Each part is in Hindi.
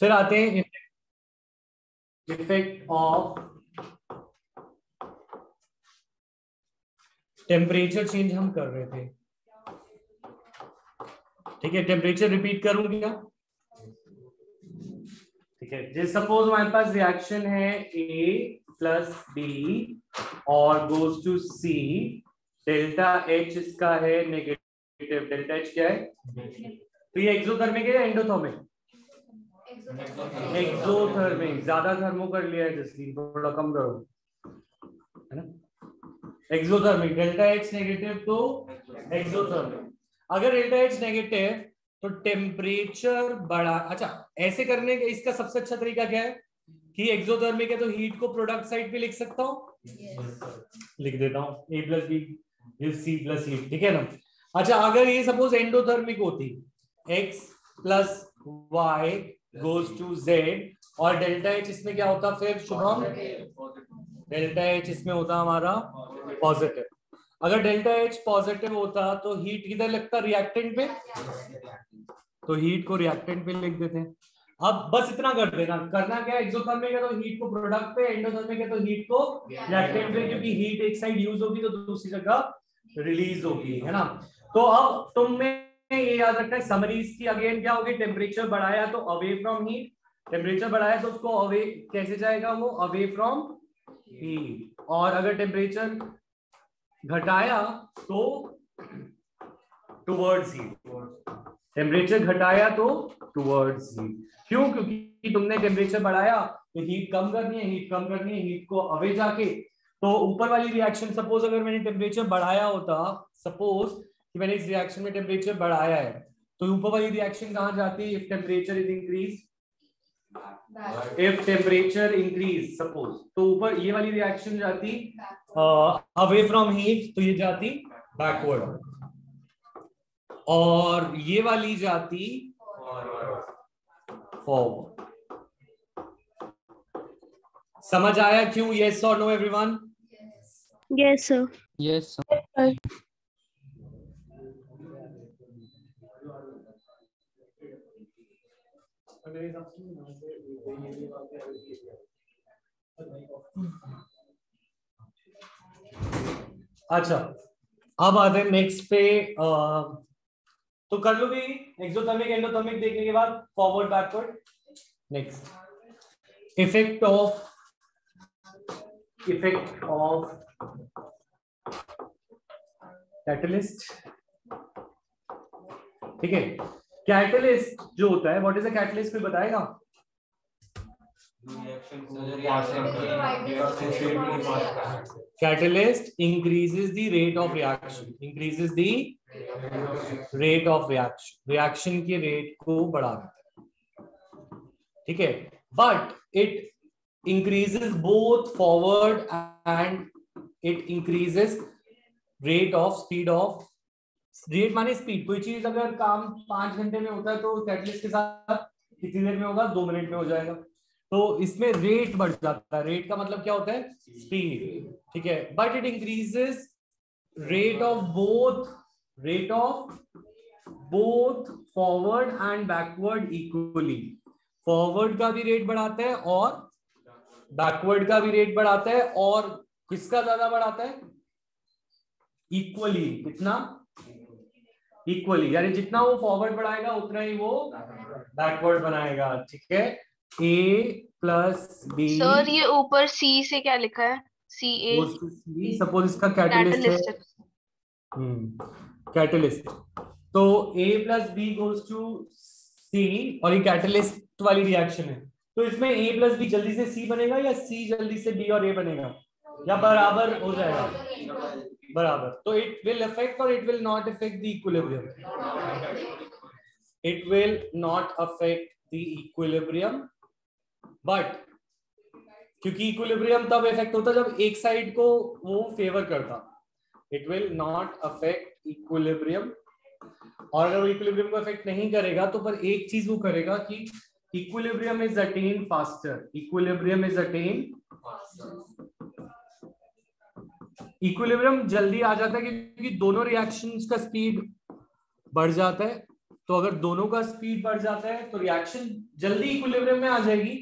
फिर आते हैं इफेक्ट ऑफ टेम्परेचर चेंज हम कर रहे थे, ठीक है। टेम्परेचर रिपीट करूं क्या? ठीक है, जैसे सपोज हमारे पास रिएक्शन है A प्लस बी और goes to C, delta H इसका है नेगेटिव, डेल्टा H क्या है? तो ये एक्सोथर्मिक है या एंडोथर्मिक? एक्सोथर्मिक। ज्यादा थर्मो कर लिया है जसलीन, थोड़ा कम करो, है ना। एक्सोथर्मिक, डेल्टा H नेगेटिव तो एक्सोथर्मिक। अगर डेल्टा H नेगेटिव तो टेम्परेचर बढ़ा, अच्छा ऐसे करने का इसका सबसे अच्छा तरीका क्या है कि एक्सोथर्मिक है तो हीट को प्रोडक्ट साइड पे लिख सकता हूं, लिख देता हूं A plus B is C plus heat, ठीक है ना। अच्छा अगर ये सपोज एंडोथर्मिक होती, X plus Y goes to Z और डेल्टा H इसमें क्या होता फिर शुभम? डेल्टा H इसमें होता हमारा पॉजिटिव। अगर डेल्टा H पॉजिटिव होता तो हीट किधर लगता? रिएक्टेंट पे, तो हीट को रिएक्टेंट पे लिख देते हैं। अब बस इतना कर देना, करना क्या है, एक्सोथर्मिक है तो हीट को प्रोडक्ट पे, एंडोथर्मिक है तो हीट को रिएक्टेंट पे, क्योंकि हीट एक साइड यूज होगी तो दूसरी जगह रिलीज होगी, है ना। तो अब तुम्हें ये याद रखना है समरीज की अगेन क्या होगी, टेम्परेचर बढ़ाया तो अवे फ्रॉम हीट, टेम्परेचर बढ़ाया तो उसको अवे कैसे जाएगा वो, अवे फ्रॉम हीट, और अगर टेम्परेचर घटाया तो टुवर्ड्स हीट, टेम्परेचर घटाया तो टुवर्ड्स हीट। क्यों? क्योंकि तुमने टेम्परेचर बढ़ाया तो हीट कम करनी है, हीट कम करनी है, हीट को अवे जाके, तो ऊपर वाली रिएक्शन सपोज अगर मैंने टेम्परेचर बढ़ाया होता, सपोज कि मैंने इस रिएक्शन में टेम्परेचर बढ़ाया है, तो ऊपर वाली रिएक्शन कहां जाती है? If temperature is increase, if temperature increase suppose, तो ऊपर ये वाली रिएक्शन जाती अवे फ्रॉम हीट, तो ये जाती बैकवर्ड, और ये वाली जाती फॉरवर्ड। समझ आया क्यों? यस और no everyone? Yes sir. Yes sir. अच्छा अब आते हैं नेक्स्ट पे, तो कर लो भी एक्सोथर्मिक एंडोथर्मिक देखने के बाद forward backward. Next effect of catalyst, ठीक है। कैटलिस्ट जो होता है, व्हाट इज अ कैटलिस्ट, कोई बताएगा? Catalyst increases the rate of reaction, increases the rate of reaction, reaction के rate को बढ़ा देता है, ठीक है। But it increases both forward and it increases rate of speed of, rate माने स्पीड, कोई चीज अगर काम 5 घंटे में होता है तो कैटलिस्ट के साथ कितनी देर में होगा? 2 मिनट में हो जाएगा। तो इसमें रेट बढ़ जाता है, रेट का मतलब क्या होता है? स्पीड, ठीक है। But it increases rate of both forward and backward equally, forward का भी रेट बढ़ाता है और बैकवर्ड का भी रेट बढ़ाता है, और किसका ज्यादा बढ़ाता है? इक्वली। कितना? इक्वली, यानी जितना वो फॉरवर्ड बढ़ाएगा उतना ही वो बैकवर्ड बनाएगा, ठीक है। A प्लस बी, सर ये ऊपर C से क्या लिखा है? CA, सपोज इसका कैटलिस्ट है, कैटलिस्ट, तो A plus B goes to C, और ये कैटलिस्ट वाली रिएक्शन है, तो इसमें A प्लस बी जल्दी से C बनेगा या C जल्दी से B और A बनेगा, या बराबर हो जाएगा? बराबर। तो इट विल अफेक्ट और it will not affect the equilibrium, it will not affect the equilibrium, but क्योंकि इक्विलिब्रियम तब इफेक्ट होता जब एक साइड को वो फेवर करता, it will not affect equilibrium. और अगर वो इक्विलिब्रियम को अफेक्ट नहीं करेगा तो पर एक चीज वो करेगा कि equilibrium is attend faster, equilibrium is attend, equilibrium जल्दी आ जाता है क्योंकि दोनों रिएक्शंस का स्पीड बढ़ जाता है, तो अगर दोनों का स्पीड बढ़ जाता है तो रिएक्शन जल्दी इक्विलिब्रियम में आ जाएगी,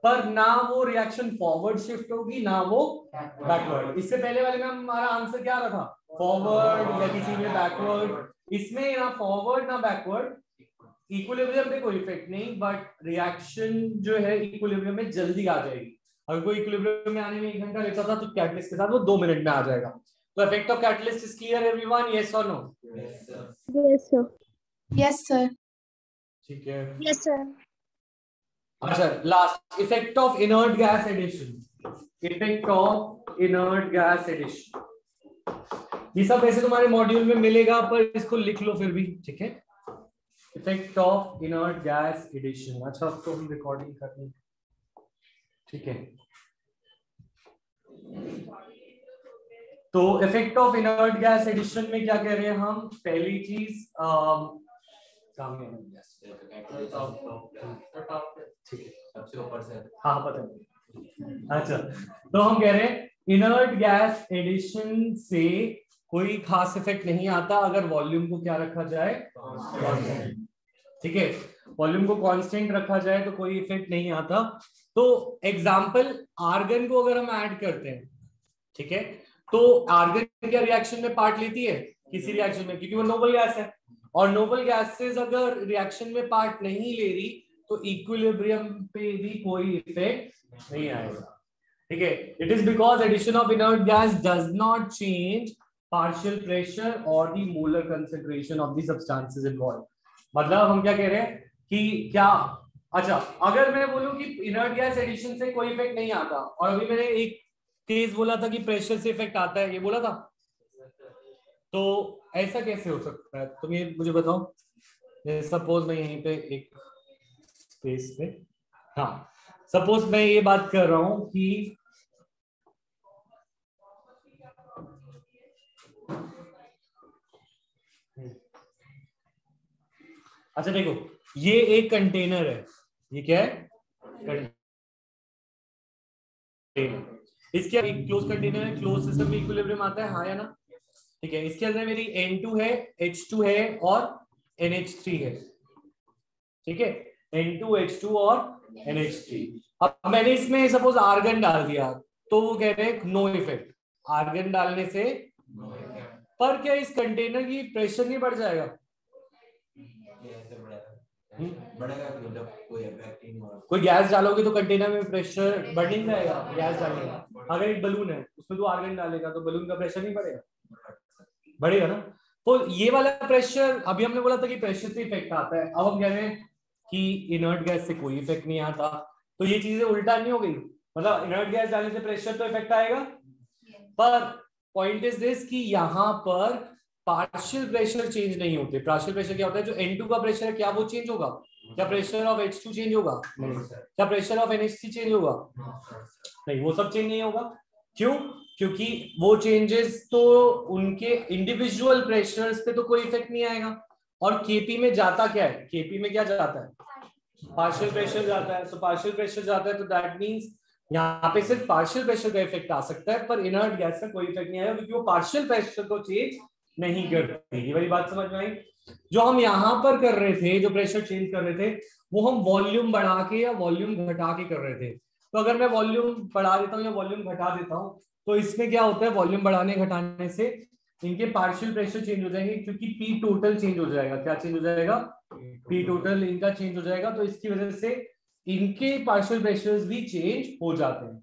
पर ना वो रिएक्शन फॉरवर्ड शिफ्ट होगी ना वो बैकवर्ड। इससे पहले वाले में हमारा आंसर क्या रहा, फॉरवर्ड या किसी में बैकवर्ड। इसमें ना फॉरवर्ड ना बैकवर्ड, इक्विलिब्रियम पे कोई इफेक्ट नहीं, बट रिएक्शन जो है इक्विलिब्रियम में जल्दी आ जाएगी। अगर कोई इक्विलिब्रियम में आने में 1 घंटा लेता था तो कैटलिस्ट के साथ वो 2 मिनट में आ जाएगा। तो effect of catalyst is clear everyone, yes और no? Yes sir. Yes sir. ठीक है। Yes sir. अच्छा, last, effect of inert gas addition. Effect of inert gas addition, ये सब वैसे तुम्हारे मॉड्यूल में मिलेगा, पर इसको लिख लो फिर भी, ठीक है। Effect of inert gas addition. अच्छा, अब तो हम रिकॉर्डिंग करनी, ठीक है। तो effect of inert gas addition में क्या कह रहे हैं हम? पहली चीज ठीक है, सबसे ऊपर से, हाँ पता है। अच्छा, तो हम कह रहे हैं इनर्ट गैस एडिशन से कोई खास इफेक्ट नहीं आता अगर वॉल्यूम को क्या रखा जाए, ठीक है। वॉल्यूम को कांस्टेंट रखा जाए तो कोई इफेक्ट नहीं आता। तो एग्जांपल, आर्गन को अगर हम ऐड करते हैं, ठीक है, तो आर्गन क्या रिएक्शन में पार्ट लेती है किसी रिएक्शन में, क्योंकि वो नोबल गैस है, और नोबल गैसेस अगर रिएक्शन में पार्ट नहीं ले रही तो इक्विलिब्रियम पे भी कोई इफेक्ट नहीं आएगा, ठीक है। It is because addition of inert gas does not change partial pressure और the molar concentration of the substances involve. मतलब हम क्या कह रहे हैं कि क्या, अच्छा अगर मैं बोलूं कि इनर्ट गैस एडिशन से कोई इफेक्ट नहीं आता, और अभी मैंने एक केस बोला था कि प्रेशर से इफेक्ट आता है, ये बोला था, तो ऐसा कैसे हो सकता है? तुम ये मुझे बताओ। सपोज मैं यहीं पे एक स्पेस पे, हाँ सपोज मैं ये बात कर रहा हूं कि अच्छा देखो, ये एक कंटेनर है, ये क्या है? कंटेनर। इसके एक क्लोज कंटेनर है, क्लोज सिस्टम में इक्विलिब्रियम आता है, हाँ या ना? ठीक है, इसके अंदर मेरी N2 है, H2 है और NH3 है, ठीक है, N2 H2 और NH3। अब मैंने इसमें सपोज आर्गन डाल दिया, तो वो कह रहे हैं नो इफेक्ट, आर्गन डालने से। पर क्या इस कंटेनर की प्रेशर नहीं बढ़ जाएगा? बढ़ेगा, जब कोई गैस डालोगे तो कंटेनर में प्रेशर बढ़ नहीं जाएगा गैस डालने का। अगर एक बलून है उसमें तो आर्गन डालेगा तो बलून का प्रेशर नहीं बढ़ेगा? बढ़ेगा ना। तो ये वाला प्रेशर, अभी हमने बोला था कि प्रेशर से इफेक्ट आता है, अब हम कह रहे हैं कि इनर्ट गैस से कोई इफेक्ट नहीं आता। तो ये चीजें उल्टा नहीं हो गई? मतलब इनर्ट गैस डालने से प्रेशर तो इफेक्ट आएगा, पर पॉइंट इज दिस कि यहाँ पर पार्शियल प्रेशर चेंज नहीं होते। पार्शियल प्रेशर क्या होता है? जो N2 का प्रेशर है क्या वो चेंज होगा? क्या प्रेशर ऑफ H2 चेंज होगा? नहीं। क्या प्रेशर ऑफ NH3 चेंज होगा? नहीं, वो सब चेंज नहीं होगा। क्यों? क्योंकि वो चेंजेस तो उनके इंडिविजुअल प्रेशर्स पे तो कोई इफेक्ट नहीं आएगा। और केपी में जाता क्या है? केपी में क्या जाता है? पार्शियल प्रेशर जाता है। तो पार्शियल प्रेशर जाता है तो दैट मींस यहाँ पे सिर्फ पार्शियल प्रेशर का इफेक्ट आ सकता है, पर इनर्ट गैस का कोई इफेक्ट नहीं आएगा, क्योंकि वो पार्शियल प्रेशर को चेंज नहीं करती। ये वाली बात समझ में आई? जो हम यहाँ पर कर रहे थे, जो प्रेशर चेंज कर रहे थे, वो हम वॉल्यूम बढ़ा के या वॉल्यूम घटा के कर रहे थे। तो अगर मैं वॉल्यूम बढ़ा देता हूँ या वॉल्यूम घटा देता हूँ, तो इसमें क्या होता है? वॉल्यूम बढ़ाने घटाने से इनके पार्शियल प्रेशर चेंज हो जाएंगे, क्योंकि पी टोटल चेंज हो जाएगा। क्या चेंज हो जाएगा? पी टोटल इनका चेंज हो जाएगा। तो इसकी वजह से इनके पार्शियल प्रेशर्स भी चेंज हो जाते हैं।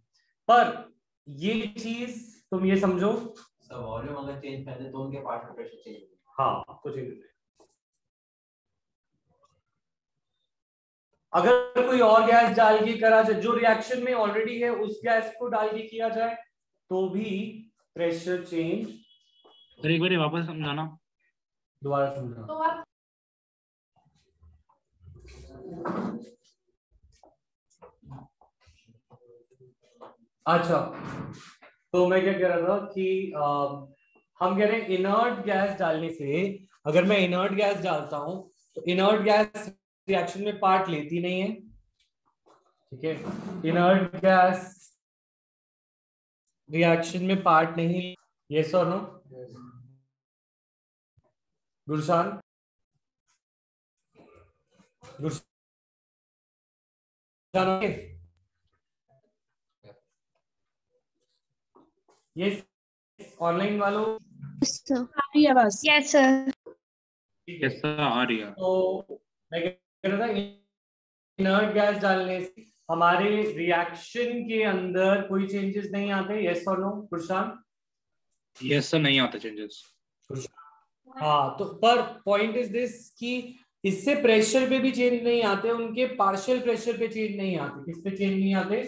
पर ये चीज तुम ये समझो, वॉल्यूम अगर चेंज कर दे तो उनके पार्शियल प्रेशर चेंज होगा। हाँ, तो चेंज हो जाएगा। अगर कोई और गैस डाल के करा जाए, जो रिएक्शन में ऑलरेडी है उस गैस को डाल के किया जाए, तो भी प्रेशर चेंज। सर एक बार वापस समझाना, दोबारा समझाना। अच्छा, तो मैं क्या कह रहा था कि हम कह रहे हैं इनर्ट गैस डालने से, अगर मैं इनर्ट गैस डालता हूं तो इनर्ट गैस रिएक्शन में पार्ट लेती नहीं है, ठीक है। इनर्ट गैस रिएक्शन में पार्ट नहीं, यस और नो? गुलशान, ये ऑनलाइन वालों बस यस सर। कैसा आ रही है? तो मैं कह रहा था इनर्ट गैस डालने से हमारे रिएक्शन के अंदर कोई चेंजेस नहीं आते, यस और नो प्रशांत? यस सर, नहीं आता चेंजेस। हाँ, तो पर पॉइंट इज दिस कि इससे प्रेशर पे भी चेंज नहीं आते, उनके पार्शियल प्रेशर पे चेंज नहीं आते। किस पे चेंज नहीं आते?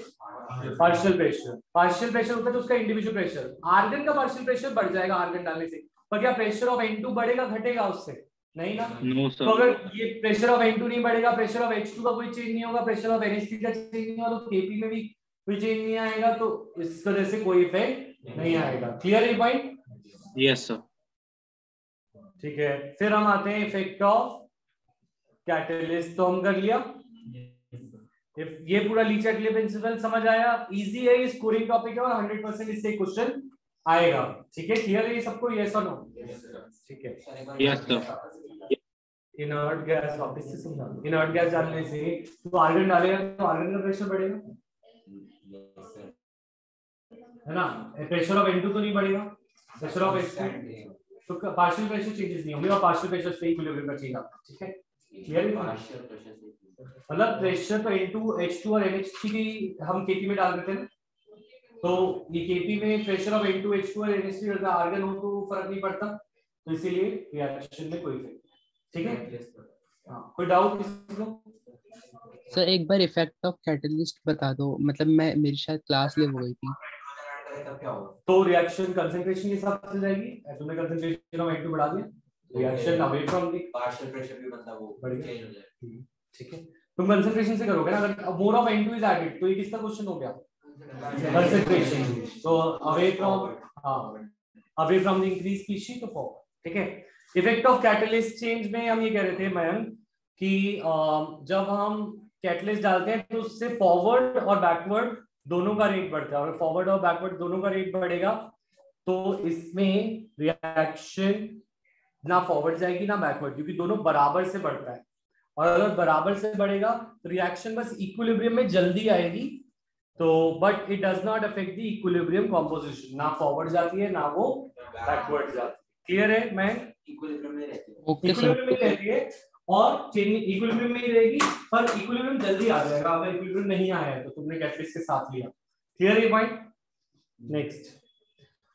Partial pressure. पार्शियल प्रेशर होता है तो उसका इंडिविजुअल प्रेशर, आर्गन का पार्शियल प्रेशर बढ़ जाएगा आर्गन डालने से, पर क्या प्रेशर ऑफ N2 बढ़ेगा घटेगा उससे? नहीं ना। नो तो सर। अगर ये प्रेशर ऑफ N2 नहीं बढ़ेगा, प्रेशर ऑफ H2 का कोई चेंज नहीं होगा, प्रेशर ऑफ NH3 का चेंज नहीं होगा, तो Kp में भी कोई चेंज नहीं आएगा, तो इस वजह से कोई इफेक्ट नहीं आएगा। क्लियर है पॉइंट? Yes sir. ठीक है, फिर हम आते हैं इफेक्ट ऑफ कैटलिस्ट। तो हम कर लिया। ये पूरा ली चैटले प्रिंसिपल समझ आया? इजी है, ये स्कोरिंग टॉपिक है और 100% इससे क्वेश्चन आएगा। ठीक है, क्लियर है ये सबको? यस और नो? ठीक है। Yes sir. इनर्ट गैस वापस से समझा। इनर्ट गैस डालने से तो आर्गन डालेगा तो आर्गन का प्रेशर बढ़ेगा, है ना? प्रेशर ऑफ N2 तो नहीं बढ़ेगा, प्रेशर ऑफ H2 तो पार्शियल प्रेशर चेंजेस नहीं होंगे और पार्शियल प्रेशर से इक्विलिब्रियम का चेंज आता है। ठीक है, क्लियर है? मतलब प्रेशर तो N2 H2 और NH3 की हम Kp में डाल देते हैं, तो ये Kp में प्रेशर ऑफ N2 H2 और NH3 रहता है, आर्गन हो तो फर्क नहीं पड़ता, तो इसीलिए रिएक्शन में कोई इफेक्ट। ठीक है, हाँ, कोई डाउट किसी को? सर एक बार इफेक्ट ऑफ कैटलिस्ट बता दो, मतलब मैं मेरी शायद क्लास लेव हो गई थी। तो रिएक्शन कंसंट्रेशन के हिसाब से जाएगी। तुमने कंसंट्रेशन ऑफ N2 बढ़ा दिया, reaction away from the partial pressure भी मतलब वो चेंज हो जाएगा। ठीक है, तुम कंसंट्रेशन से करोगे ना। अगर more of N2 is added तो ये किसका क्वेश्चन हो गया? कंसंट्रेशन। तो अवे फ्रॉम, हाँ, away from the increase species to forward. ठीक है, इफेक्ट ऑफ कैटलिस्ट चेंज में हम ये कह रहे थे मयंक कि जब हम कैटलिस्ट डालते हैं तो उससे फॉरवर्ड और बैकवर्ड दोनों का रेट बढ़ता है। अगर फॉरवर्ड और बैकवर्ड दोनों का रेट बढ़ेगा तो इसमें रिएक्शन ना फॉरवर्ड जाएगी ना बैकवर्ड, क्योंकि दोनों बराबर से बढ़ता है। और अगर बराबर से बढ़ेगा तो रिएक्शन बस इक्विलिब्रियम में जल्दी आएगी, तो but it does not affect the equilibrium composition, ना फॉरवर्ड जाती है ना वो बैकवर्ड जाती है। क्लियर है? मैं इक्विलिब्रियम में रहती है। Okay sir. इक्विलिब्रियम में रहती है और चेन इक्विलिब्रियम में ही रहेगी, पर इक्विलिब्रियम जल्दी आ जाएगा अगर इक्विलिब्रियम नहीं आया है तो तुमने कैटलिस्ट के साथ लिया। क्लियर है पॉइंट? नेक्स्ट,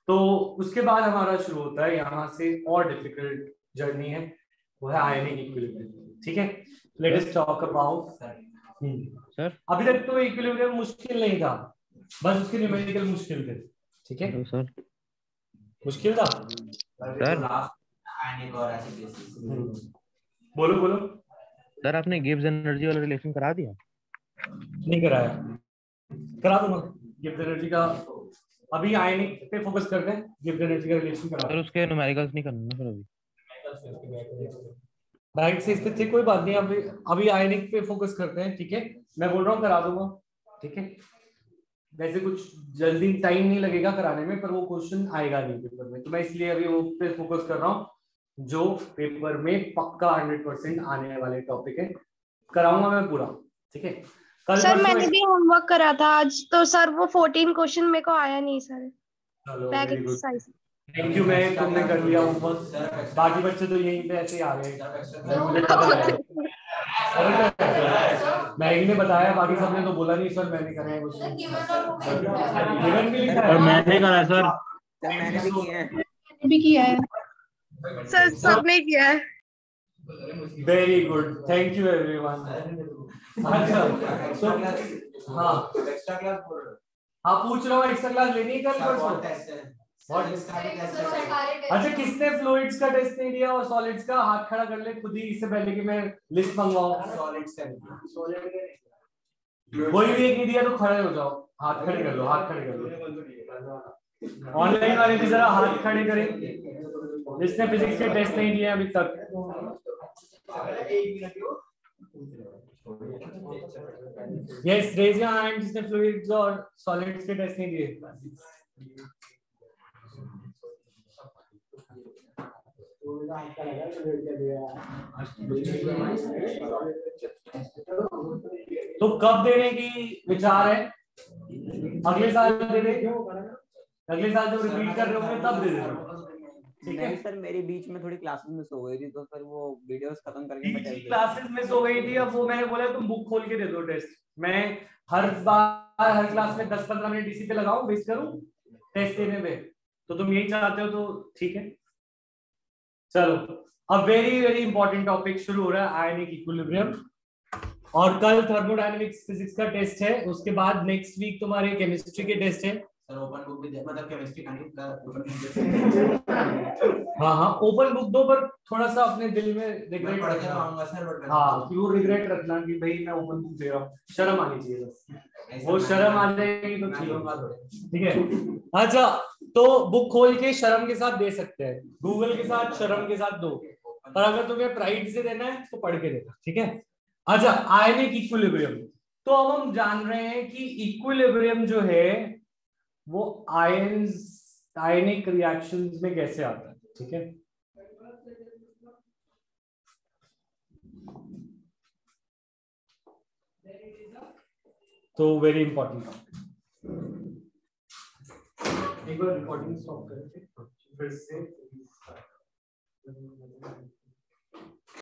तो उसके बाद हमारा शुरू होता है यहाँ से और डिफिकल्ट जर्नी है, वो है आयनिक इक्विलिब्रियम। ठीक है, let us talk about. Sir अभी तक तो इक्विलिब्रियम मुश्किल नहीं था, बस उसके न्यूमेरिकल मुश्किल थे। ठीक है, सर मुश्किल था सर आयनिक और एसिड बेसिस। बोलो बोलो। सर आपने गिब्स एनर्जी वाला रिलेशन करा दिया? नहीं कराया, करा दूंगा। गिब्स एनर्जी का अभी आयनिक पे फोकस करते हैं, गिब्स एनर्जी का रिलेशन करा। सर उसके न्यूमेरिकल्स नहीं करना ना सर अभी? राइट से इस पे थे, कोई बात नहीं, अभी आयनिक पे फोकस करते हैं। ठीक है, मैं बोल रहा हूँ करा दूंगा। ठीक है, वैसे कुछ जल्दी टाइम नहीं लगेगा कराने में, पर वो क्वेश्चन आएगा नहीं पेपर में, तो मैं इसलिए अभी वो पे फोकस कर रहा हूँ जो पेपर में पक्का 100% आने वाले टॉपिक है, कराऊंगा मैं पूरा। ठीक है, कल सर परसों मैंने भी होमवर्क करा था आज, तो सर वो 14 क्वेश्चन मेरे को आया नहीं सर। चलो back very good, exercise. Thank you. मैं तुमने कर लिया होमवर्क, बाकी बच्चे तो यहीं पे ऐसे ही आ गए, मुझे पता है। मैगी ने बताया, बाकी सबने तो बोला नहीं सर मैंने करा है कुछ नहीं। जीवन भी लिखा और है, मैंने करा सर। भी किया है सर, सबने किया है। Very good, thank you everyone. अच्छा, तो हाँ एक्स्ट्रा क्लास बोल रहे हो? हाँ पूछ रहा हूँ, एक्स्ट्रा क्लास लेनी है कल परसों? अच्छा, किसने फ्लूइड्स का टेस्ट नहीं दिया और सॉलिड्स का? हाथ खड़ा कर ले खुद ही, इससे पहले कि मैं लिस्ट मंगवाऊं। सॉलिड्स का कोई भी एक नहीं दिया तो खड़े हो जाओ, हाथ खड़े कर लो, हाथ खड़े कर लो। ऑनलाइन वाले भी जरा हाथ खड़े करें, जिसने फिजिक्स के टेस्ट नहीं दिए अभी तक। यस, रेज योर हैंड जिसने फ्लूइड्स और सॉलिड्स के टेस्ट नहीं दिए। तो कब देने की विचार है? अगले साल दे दे, अगले साल जब रिपीट कर रहे होंगे तब दे देना। ठीक है नहीं सर, मेरी बीच में थोड़ी क्लासेस मिस हो गई थी, तो फिर वो वीडियोस खत्म करके मैं टेस्ट क्लासेस मिस हो गई थी, अब वो मैंने बोला तुम बुक खोल के दे दो टेस्ट। मैं हर बार हर क्लास में 10-15 मिनट इसी पे लगाऊं, वेस्ट करूं टेस्ट देने में, तो तुम यही चाहते हो तो ठीक है। चलो अब वेरी वेरी इंपॉर्टेंट टॉपिक शुरू हो रहा है, आयनिक इक्विलिब्रियम। और कल थर्मोडायनेमिक्स फिजिक्स का टेस्ट है, उसके बाद नेक्स्ट वीक तुम्हारे केमिस्ट्री के टेस्ट है। सर ओपन बुक भी मतलब केमिस्ट्री का नहीं ओपन हाँ ओपन बुक दो, पर थोड़ा सा अपने दिल में रिग्रेट पढ़ के रखना। आऊंगा सर, बट हाँ कि वो रिग्रेट रखना कि भाई मैं ओपन बुक दे रहा हूँ, शर्म आनी चाहिए बस, वो शर्म आ जाएगी तो ठीक है। अच्छा तो बुक खोल के शर्म के साथ दे सकते हैं, गूगल के साथ शर्म के साथ दो, पर अगर तुम्हें प्राइड से देना है तो पढ़ के देना, ठीक है। अच्छा आयनिक इक्विलिब्रियम, तो अब हम जान रहे हैं कि इक्विलिब्रियम जो है वो आयनिक रिएक्शंस में कैसे आता है, ठीक है। तो वेरी इंपॉर्टेंट, एक बार रिकॉर्डिंग स्टॉप करके फिर से